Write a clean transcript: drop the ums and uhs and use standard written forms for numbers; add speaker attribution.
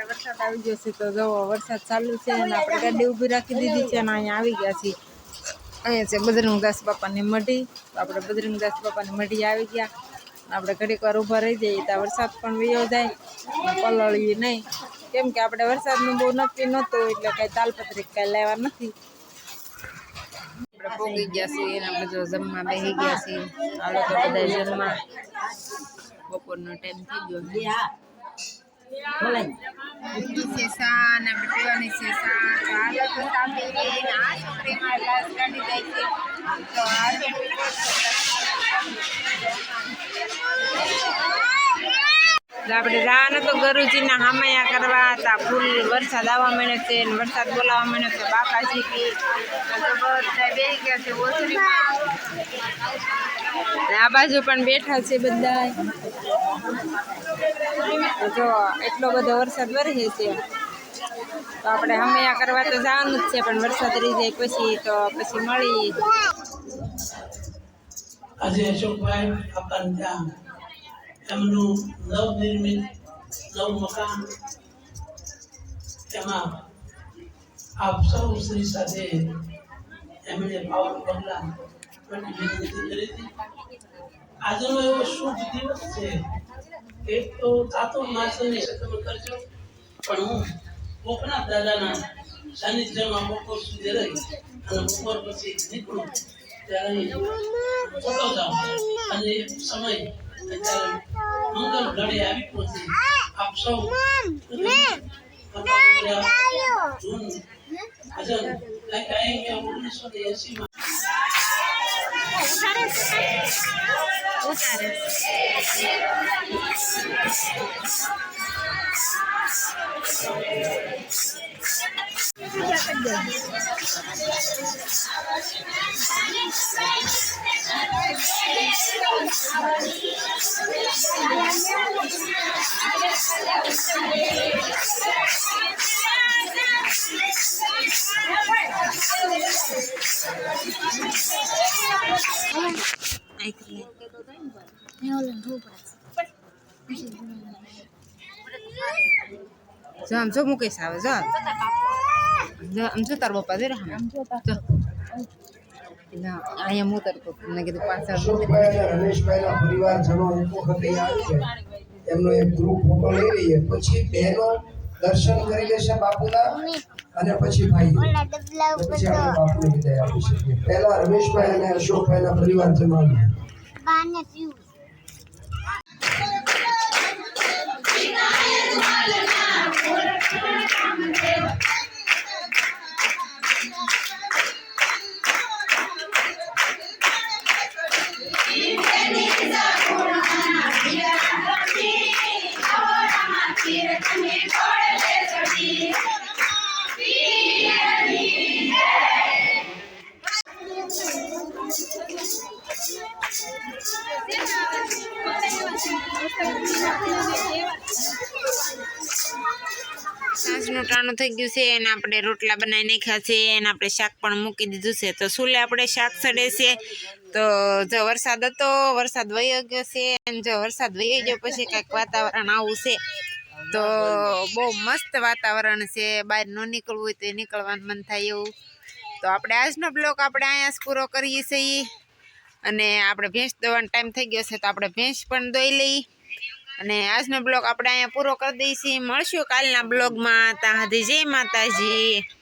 Speaker 1: વરસાદ આવી જશે તો જો વરસાદ ચાલુ છે અને આપણે ગાડી ઊભી રાખી દીધી છે અને અહીંયા આવી ગયા છીએ. અહીંયા છે બજરંગદાસ બાપાની મઢી. તો આપણે બજરંગદાસ બાપાની મઢી આવી ગયા. આપણે ઘડીક વાર ઊભા રહી જઈએ ત્યાં વરસાદ પણ વયો જાય, પલળીએ નહીં, કેમ કે આપણે વરસાદનું બહુ નક્કી નહોતું એટલે કાંઈ તાલપત્રી કાંઈ લેવા નથી. આપણે પોગી ગયા છીએ અને આપણે જો જમવા બેસી ગયા છીએ. હાલો તો બધા જમવા, બપોરનો ટાઈમ થઈ ગયો. શેષાન આપણે પીવાની શેષાન હાલો તો સાંભળી આ છોકરીમાં ગ્લાસ કાઢી જાય છે. તો આ આપણે જવાનું તો ગુરુજીના હામૈયા કરવા હતા. ફૂલ વરસાદ આવવા માંડ્યો છે અને વરસાદ બોલાવવા માંડ્યો છે. બાકાજી કી બધા બેસી ગયા છે ઓસરીમાં. આ બાજુ પણ બેઠા છે બધા. જો એટલો બધો વરસાદ વરસે છે તો આપણે હામૈયા કરવા તો જવાનું જ છે, પણ વરસાદ રહી જાય પછી તો પછી મળી.
Speaker 2: આજે અશોકભાઈ આપણને ત્યાં એમનું નવનિર્મિત નવ મકાન, એમાં આપ સૌ શ્રી સાથે એમણે પાવર પગલા વિનંતી કરી હતી. આજનો એવો શુભ દિવસ છે. એક તો ચાતુર માસની સત્સંગ કરજો, પણ હું કોકના દાદાના સાનિધ્યમાં બપોર સુધી રહી અને બપોર પછી નીકળું ત્યારે જતો જાઉં અને એક સમય અત્યારે મંગલ ઘડે આવી પહોંચી. આપ સૌ જૂન ભજન 1980 માં
Speaker 1: જો આમ જો મુકેશ આવે, જો આમ જો તાર પપ્પા જરા અહીંયા ઉતરતો મેં કીધું પાછળ.
Speaker 3: રમેશભાઈના પરિવારજનો એક વખત આવી જાય, એમનો એક ગ્રુપ ફોટો લઈ લઈએ, પછી બહેનો દર્શન કરી લેશે બાપુના અને પછી ભાઈ પછી આપણે બાપુને વિદાય આપી શકીએ. પહેલા રમેશભાઈ અને અશોકભાઈના પરિવારજનો આવી.
Speaker 1: સાંજનું ટાણું થઈ ગયું છે અને આપણે રોટલા બનાવી નાખ્યા છે અને આપણે શાક પણ મૂકી દીધું છે. તો સુલે આપણે શાક સડે છે. તો જો વરસાદ હતો, વરસાદ વયો ગયો છે અને જો વરસાદ વયો ગયો પછી કાંઈક વાતાવરણ આવું છે. તો બહુ મસ્ત વાતાવરણ છે, બહાર ન નીકળવું હોય તો નીકળવાનું મન થાય એવું. તો આપણે આજનો બ્લોગ આપણે અહીંયા જ પૂરો કરીએ છીએ અને આપણે ભેંસ દોવાનો ટાઈમ થઈ ગયો છે તો આપણે ભેંસ પણ દોઈ લઈ અને આજનો બ્લોગ આપણે અહીંયા પૂરો કરી દઈએ છીએ. મળશું કાલના બ્લોગમાં. ત્યાં સુધી જય માતાજી.